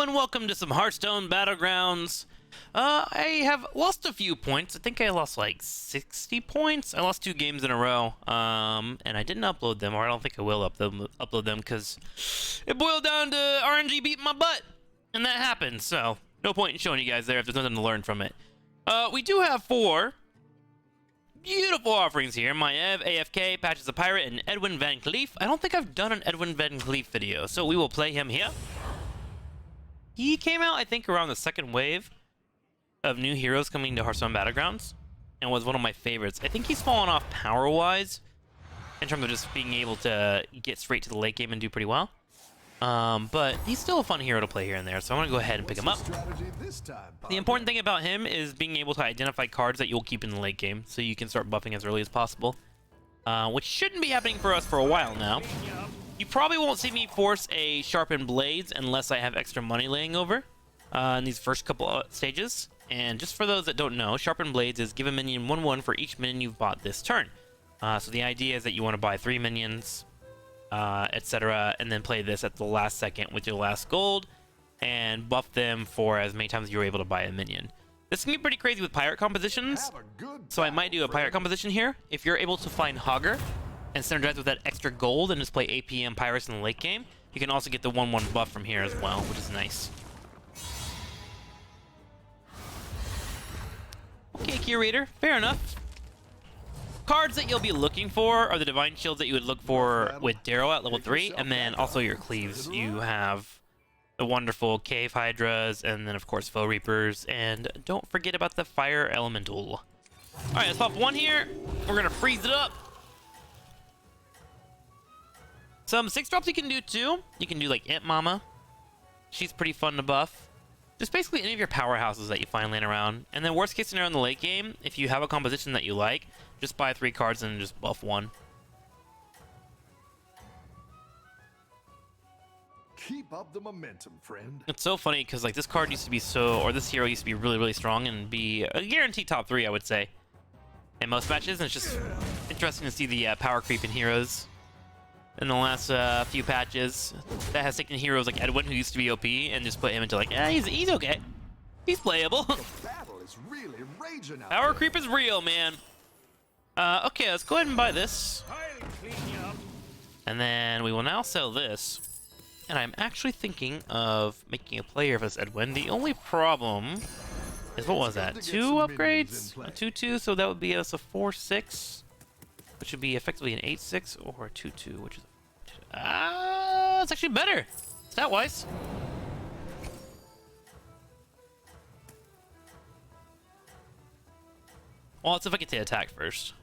Hello and welcome to some Hearthstone Battlegrounds. I have lost a few points. I think I lost like 60 points. I lost 2 games in a row. And I didn't upload them, or I don't think I will upload them because it boiled down to RNG beating my butt. And that happened, so no point in showing you guys there if there's nothing to learn from it. We do have 4 beautiful offerings here. My Ev, AFK, Patches the Pirate, and Edwin Van Cleef. I don't think I've done an Edwin Van Cleef video, so we will play him here. He came out, I think, around the second wave of new heroes coming to Hearthstone Battlegrounds, and was one of my favorites. I think he's fallen off power-wise, in terms of just being able to get straight to the late game and do pretty well. But he's still a fun hero to play here and there, so I'm going to go ahead and pick him up. The important thing about him is being able to identify cards that you'll keep in the late game, so you can start buffing as early as possible. Which shouldn't be happening for us for a while now. You probably won't see me force a Sharpened Blades unless I have extra money laying over in these first couple stages. And just for those that don't know, Sharpened Blades is give a minion 1/1 for each minion you've bought this turn. So the idea is that you want to buy 3 minions, etc., and then play this at the last second with your last gold and buff them for as many times as you're able to buy a minion. This can be pretty crazy with pirate compositions, so I might do a pirate composition here. If you're able to find Hogger and synergize with that extra gold and just play APM pirates in the late game, you can also get the 1/1 buff from here as well, which is nice. Okay, Curator, fair enough. Cards that you'll be looking for are the Divine Shields that you would look for with Darrow at level 3, and then also your Cleaves. You have the wonderful Cave Hydras, and then of course Foe Reapers, and don't forget about the Fire Elemental. Alright, let's pop 1 here. We're gonna freeze it up. Some 6-drops you can do too. You can do like Imp Mama. She's pretty fun to buff. Just basically any of your powerhouses that you find laying around. And then worst case scenario in the late game, if you have a composition that you like, just buy 3 cards and just buff 1. Keep up the momentum, friend. It's so funny because like this card used to be or this hero used to be really, really strong and be a guaranteed top 3, I would say, in most matches. And it's just interesting to see the power creep in heroes in the last few patches that has taken heroes like Edwin, who used to be OP, and just put him into like, he's okay. He's playable. The battle is really raging out Power there. creep is real, man. Okay, let's go ahead and buy this. And then we will now sell this. And I'm actually thinking of making a player of this Edwin. The only problem is, what was that? 2 upgrades? A 2/2, so that would be us a 4/6. Which would be effectively an 8/6 or a 2/2, which is it's actually better stat-wise. Well, let's see if I get to attack first.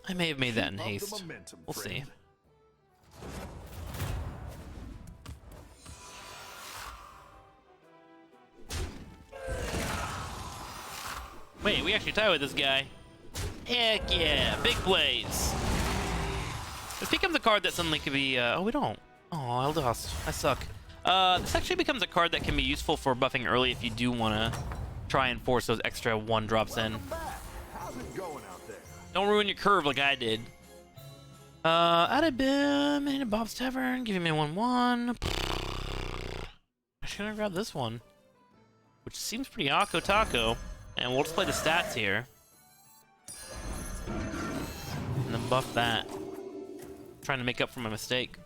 I may have made that in haste. We'll see. Wait, we actually tie with this guy. Heck yeah, big plays. This becomes a card that suddenly could be, oh, we don't. Oh, I lost. I suck. This actually becomes a card that can be useful for buffing early if you do want to try and force those extra 1 drops in. How's it going out there? Don't ruin your curve like I did. Out of Bim, into Bob's Tavern, give me a 1/1. I should have grabbed this one, which seems pretty Akko Taco. And we'll just play the stats here. And then buff that. Trying to make up for my mistake.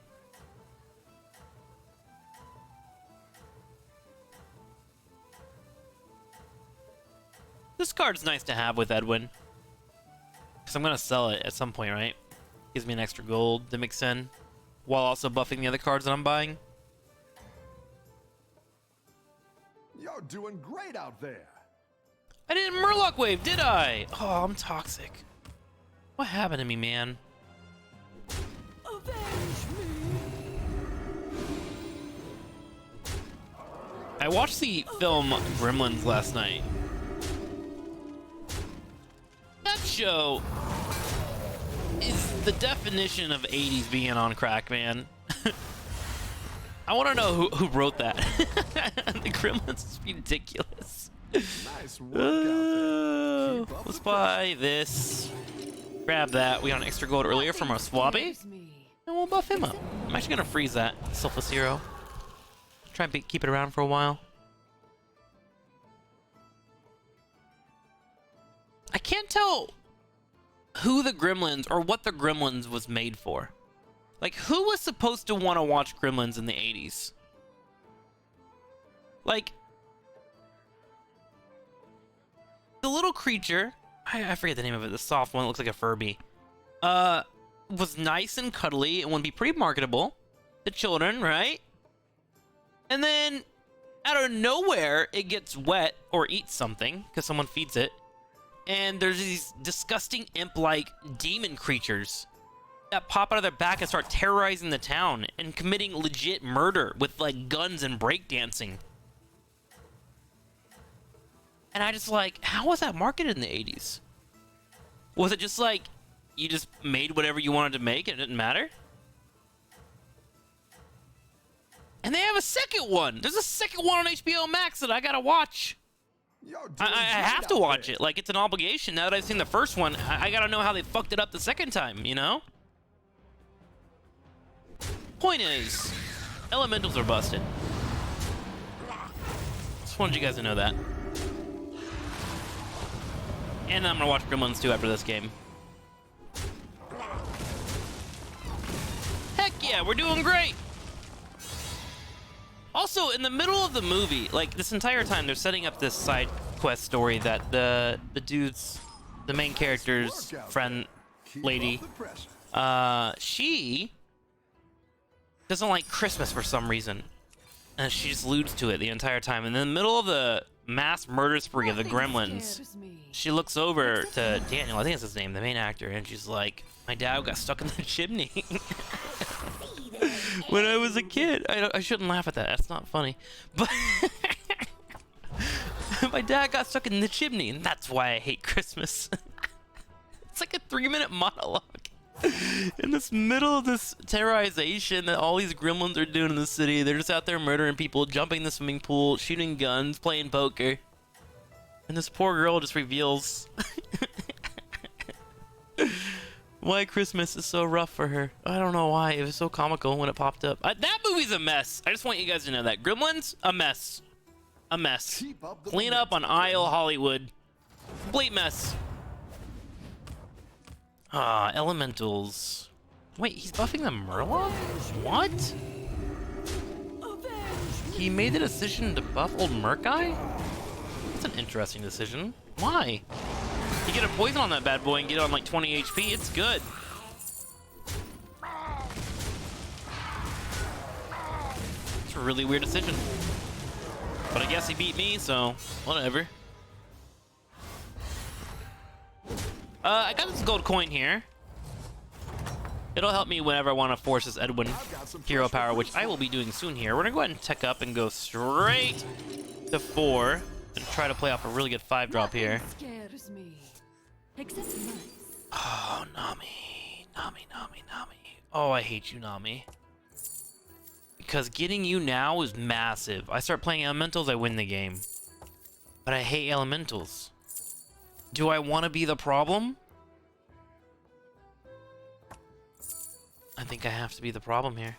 This card's nice to have with Edwin, because I'm going to sell it at some point, right? Gives me an extra gold to mix in, while also buffing the other cards that I'm buying. You're doing great out there. I didn't Murloc Wave, did I? Oh, I'm toxic. What happened to me, man? I watched the film Gremlins last night. That show is the definition of 80s being on crack, man. I want to know who wrote that. The Gremlins is ridiculous. Nice work out there. Let's buy this. Grab that. We got an extra gold earlier from our Swabby. And we'll buff him up. I'm actually going to freeze that Selfless Hero. Try and keep it around for a while. I can't tell who the Gremlins or what the Gremlins was made for. Like, who was supposed to want to watch Gremlins in the 80s? Like, the little creature, I forget the name of it, the soft one that looks like a Furby, was nice and cuddly and would be pretty marketable to children, right? And then, out of nowhere, it gets wet or eats something because someone feeds it. And there's these disgusting imp-like demon creatures that pop out of their back and start terrorizing the town and committing legit murder with, like, guns and breakdancing. And I just, like, how was that marketed in the 80s? Was it just, like, you just made whatever you wanted to make and it didn't matter? And they have a second one! There's a second one on HBO Max that I gotta watch! I have to watch it. Like, it's an obligation. Now that I've seen the first one, I gotta know how they fucked it up the second time, you know? Point is, elementals are busted. Just wanted you guys to know that. And I'm gonna watch Gremlins 2 after this game. Heck yeah, we're doing great! Also, in the middle of the movie, like, this entire time, they're setting up this side quest story that the dude's, the main character's friend, lady, she doesn't like Christmas for some reason. And she just alludes to it the entire time. And in the middle of the mass murder spree of the Gremlins, she looks over to Daniel, I think it's his name, the main actor, and she's like, my dad got stuck in the chimney. When I was a kid. I shouldn't laugh at that. That's not funny. But my dad got stuck in the chimney, and that's why I hate Christmas. It's like a 3-minute monologue in this middle of this terrorization that all these Gremlins are doing in the city. They're just out there murdering people, jumping in the swimming pool, shooting guns, playing poker. And this poor girl just reveals why Christmas is so rough for her. I don't know why. It was so comical when it popped up. That movie's a mess. I just want you guys to know that. Gremlins, a mess. A mess. Clean up on Isle Hollywood. Complete mess. Ah, elementals. Wait, he's buffing the Murloc? What? He made the decision to buff old Merc guy? That's an interesting decision. Why? You get a poison on that bad boy and get it on like 20 HP, it's good. It's a really weird decision. But I guess he beat me, so whatever. I got this gold coin here. It'll help me whenever I want to force this Edwin hero power, which I will be doing soon here. We're gonna go ahead and tech up and go straight to 4 and try to play off a really good 5-drop here. Oh, Nami. Nami. Oh, I hate you, Nami. Because getting you now is massive. I start playing elementals, I win the game. But I hate elementals. Do I want to be the problem? I think I have to be the problem here.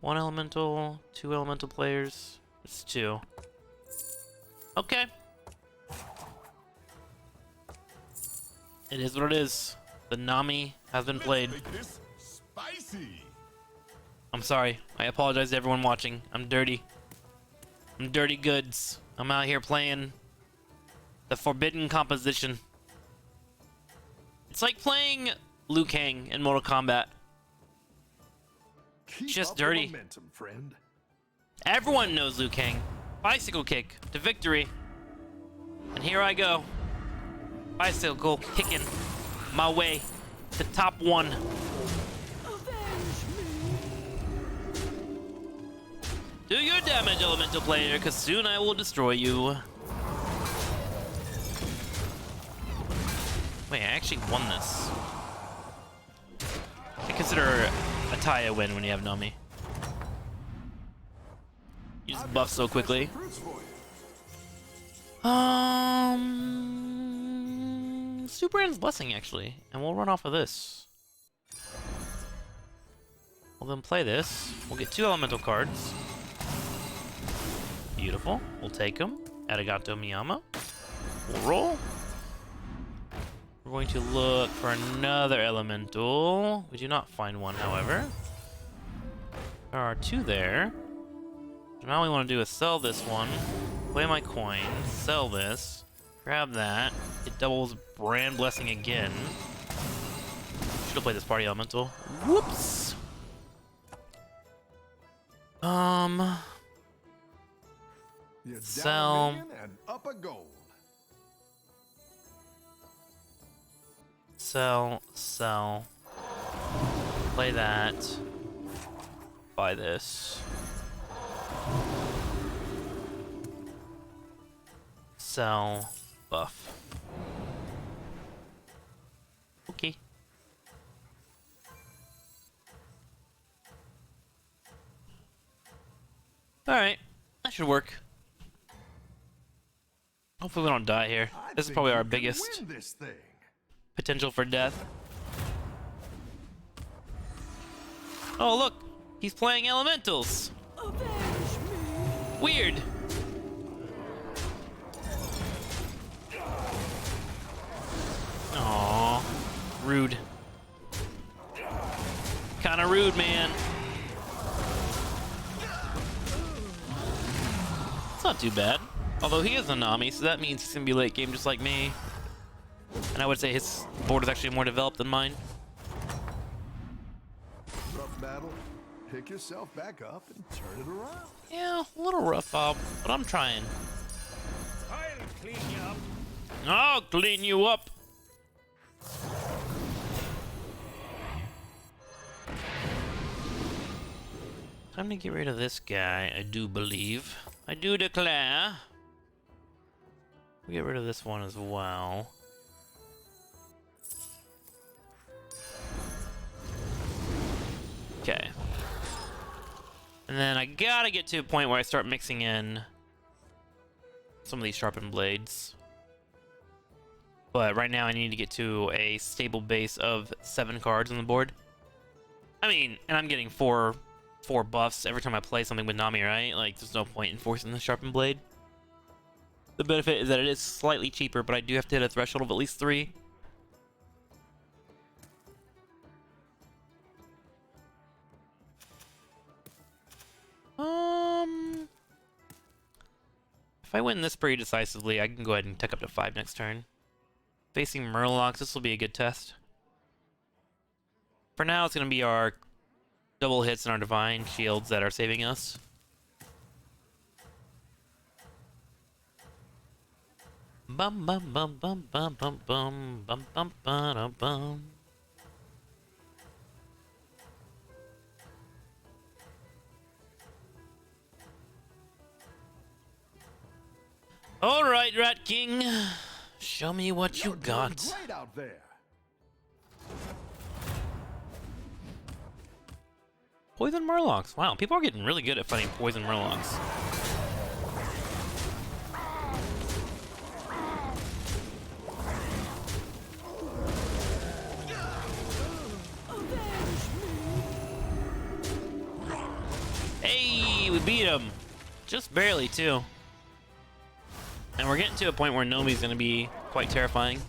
1 elemental, 2 elemental players. It's 2. Okay. It is what it is. The Nami has been played. I'm sorry. I apologize to everyone watching. I'm dirty. I'm dirty goods. I'm out here playing the forbidden composition. It's like playing Liu Kang in Mortal Kombat. Just dirty. Momentum, friend. Everyone knows Liu Kang. Bicycle kick to victory. And here I go. Bicycle kicking my way to top 1. Do your damage, elemental player, because soon I will destroy you. Wait, I actually won this. I consider a tie a win when you have Nami. You just buff so quickly. Super End's Blessing, actually. And we'll run off of this. We'll then play this. We'll get 2 elemental cards. Beautiful. We'll take them. Arigato Miyama. We'll roll. We're going to look for another elemental. We do not find one, however. There are 2 there. So now we want to do is sell this one, play my coin, sell this, grab that. It doubles Brand Blessing again. Should have played this party elemental. Whoops. You're down Sell. a million and up a gold. Sell. Play that. Buy this. Sell. Buff. Okay. Alright. That should work. Hopefully we don't die here. This is probably our biggest Win this thing. potential for death. Oh, look! He's playing elementals! Weird! Aww. Rude. Kinda rude, man. It's not too bad. Although he is a Nami, so that means he's gonna be late game just like me. And I would say his board is actually more developed than mine. Rough battle. Pick yourself back up and turn it around. Yeah, a little rough, Bob, but I'm trying. I'll clean you up. I'll clean you up. Time to get rid of this guy, I do believe. I do declare. We get rid of this one as well. Okay. And then I gotta get to a point where I start mixing in some of these sharpened blades. But right now I need to get to a stable base of 7 cards on the board. I mean, and I'm getting four buffs every time I play something with Nami, right? Like, there's no point in forcing the sharpened blade. The benefit is that it is slightly cheaper, but I do have to hit a threshold of at least 3. If I win this pretty decisively, I can go ahead and take up to 5 next turn. Facing Murlocs, this will be a good test. For now, it's going to be our double hits and our divine shields that are saving us. Bum bum bum bum bum bum bum bum bum bum bum. All right, Rat King, show me what you You're got. doing great out there. Poison Murlocs. Wow, people are getting really good at fighting poison Murlocs. Hey, we beat him. Just barely, too. And we're getting to a point where Nomi's going to be quite terrifying.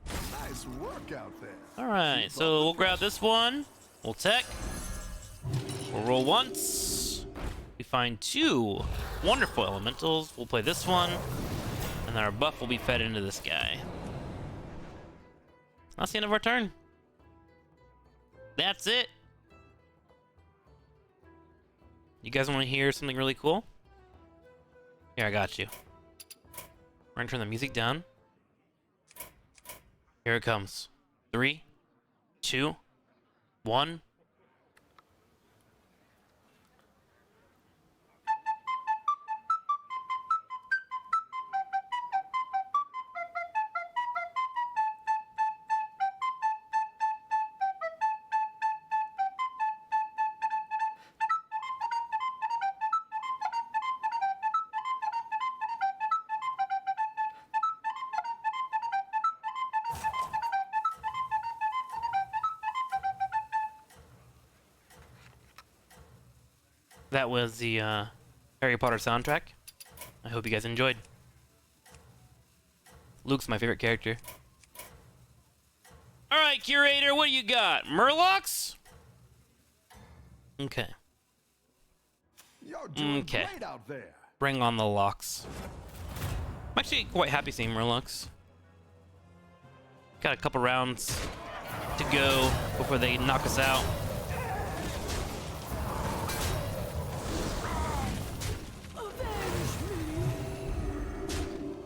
Nice work out there. Alright, so we'll grab this one. We'll tech. We'll roll once. We find 2 wonderful elementals. We'll play this one. And then our buff will be fed into this guy. That's the end of our turn. That's it. You guys want to hear something really cool? Here, I got you. We're gonna turn the music down. Here it comes. 3, 2, 1. that was the Harry Potter soundtrack. I hope you guys enjoyed. Luke's my favorite character. Alright, Curator, what do you got? Murlocs? Okay. You're doing Okay. great out there. Bring on the locks. I'm actually quite happy seeing Murlocs. Got a couple rounds to go before they knock us out.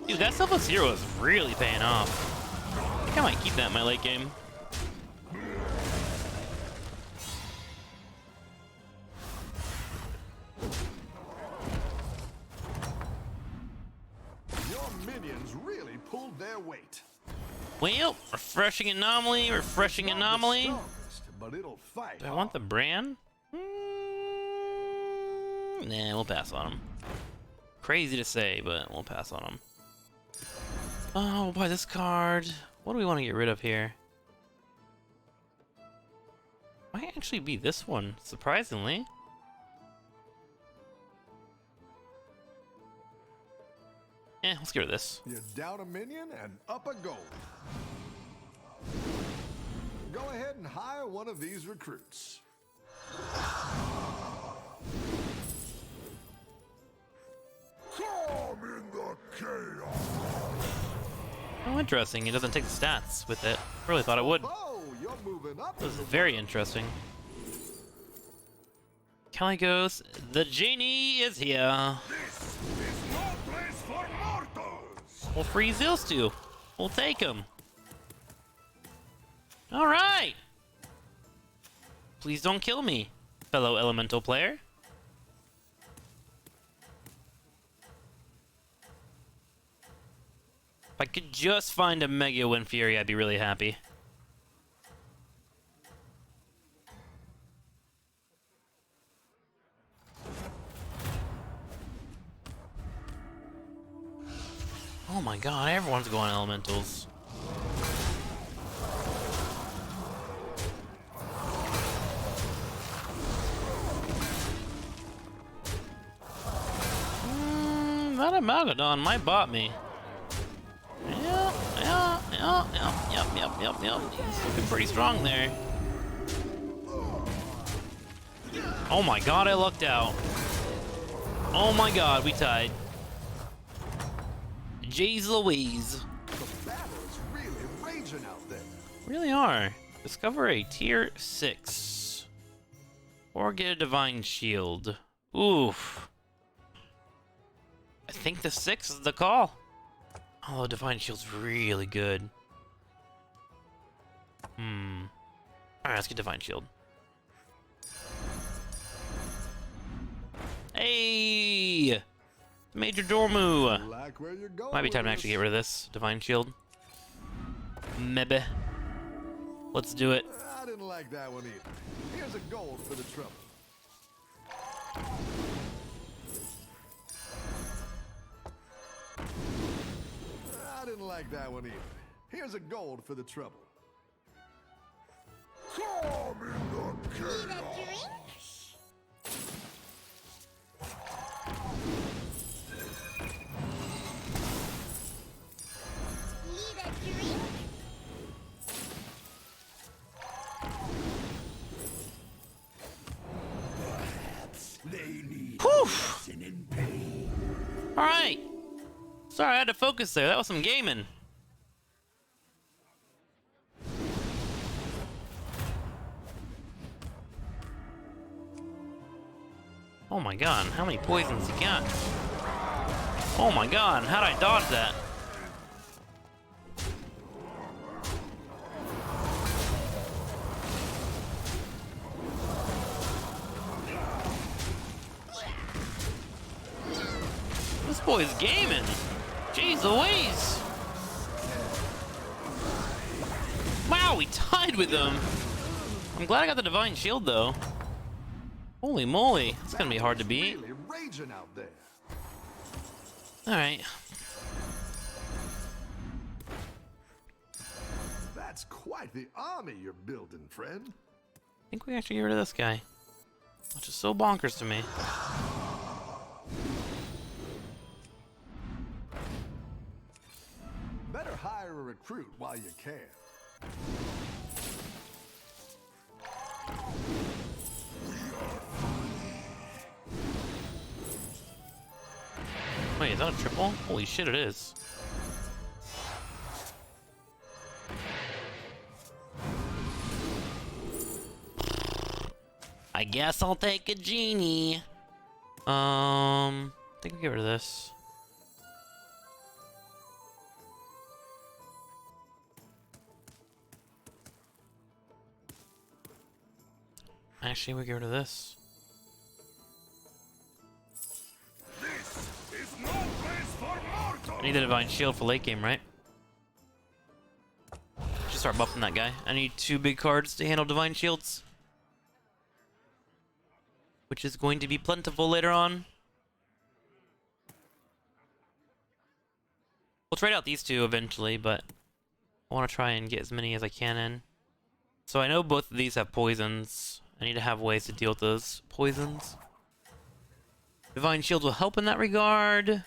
Dude, that Selfless Hero is really paying off. I think I might keep that in my late game. Your minions really pulled their weight. Well, refreshing anomaly, refreshing Not the anomaly. strongest, but it'll fight. Do I want the brand? Nah, we'll pass on him. Crazy to say, but we'll pass on him. Oh, we'll buy this card. What do we want to get rid of here? Might actually be this one, surprisingly. Let's get rid of this. You're down a minion and up a gold. Go ahead and hire one of these recruits. Come in the chaos. Oh, interesting. It doesn't take the stats with it. Really thought it would. Oh, you're moving up. This is very interesting. Caligos, the genie is here. This is no place for mortals. We'll free Zilstu. We'll take him. All right. Please don't kill me, fellow elemental player. If I could just find a Mega Wind Fury, I'd be really happy. Oh my god, everyone's going elementals. That Amalgadon might bot me. Yep. He's looking pretty strong there. Oh my god, I lucked out. Oh my god, we tied. Jeez Louise. The battle is really raging out there. Really are. Discover a tier 6. Or get a divine shield. Oof. I think the 6 is the call. Oh, divine shield's really good. Alright, let's get divine shield. Hey! Major Dormu! Like where you're going. Might be time to with actually this. get rid of this divine shield. Maybe. Let's do it. I didn't like that one either. Here's a gold for the trouble. I didn't like that one either. Here's a gold for the trouble. Come in the chaos. Alright. Sorry, I had to focus there. That was some gaming. Oh my god, how many poisons he got? Oh my god, how'd I dodge that? This boy's gaming. Jeez Louise. Wow, we tied with him. I'm glad I got the divine shield though. Holy moly, it's gonna be hard to beat. Really raging out there. Alright. That's quite the army you're building, friend. I think we actually get rid of this guy. Which is so bonkers to me. Better hire a recruit while you can. Wait, is that a triple? Holy shit, it is. I guess I'll take a genie. I think we get rid of this. Actually, we get rid of this. This is no place for mortals. I need the Divine Shield for late game, right? Should start buffing that guy. I need 2 big cards to handle Divine Shields, which is going to be plentiful later on. We'll trade out these 2 eventually, but I want to try and get as many as I can in. So I know both of these have poisons. I need to have ways to deal with those poisons. Divine Shield will help in that regard.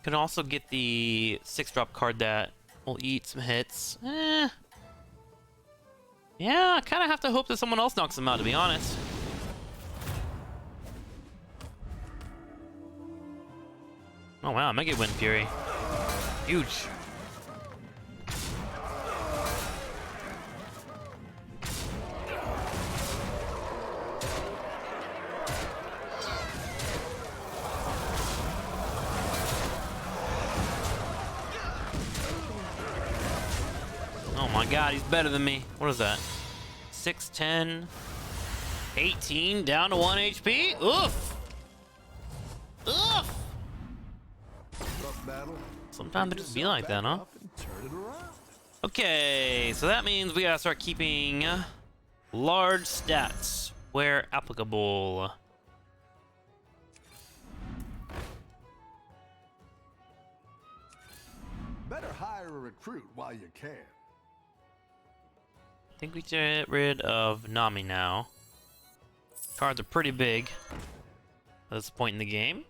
Can also get the 6-drop card that will eat some hits. Yeah, I kind of have to hope that someone else knocks them out, to be honest. Oh wow, Mega Wind Fury. Huge. Oh my god, he's better than me. What is that? 6, 10, 18, down to 1 HP? Oof! Oof! Tough battle. Sometimes it just be like that, huh? Up and turn it around. Okay, so that means we gotta start keeping large stats where applicable. Better hire a recruit while you can. I think we get rid of Nami now. Cards are pretty big at this point in the game,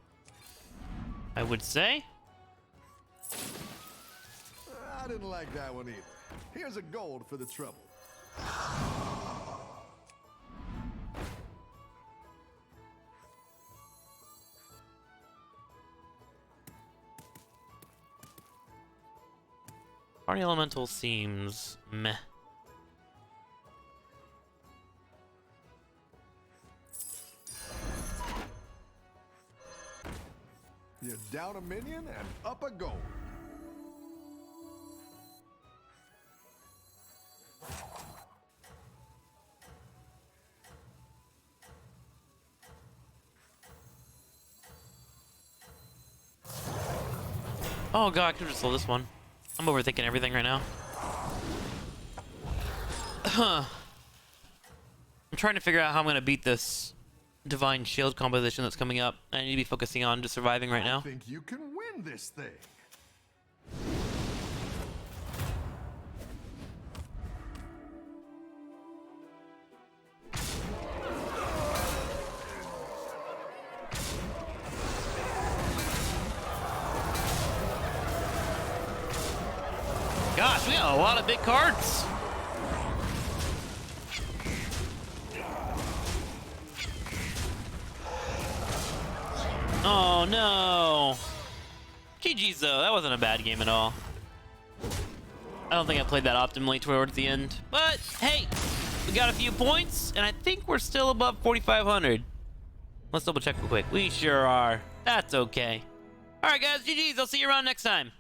I would say. I didn't like that one either. Here's a gold for the trouble. Party Elemental seems meh. You're down a minion and up a gold. Oh god, I could've just sold this one. I'm overthinking everything right now. I'm trying to figure out how I'm gonna beat this Divine Shield composition that's coming up. I need to be focusing on just surviving right now. I think you can win this thing. Gosh, we got a lot of big cards. Oh no. GG's though, that wasn't a bad game at all. I don't think I played that optimally towards the end. But hey, we got a few points, and I think we're still above 4,500. Let's double check real quick. We sure are. That's okay. Alright guys, GG's. I'll see you around next time.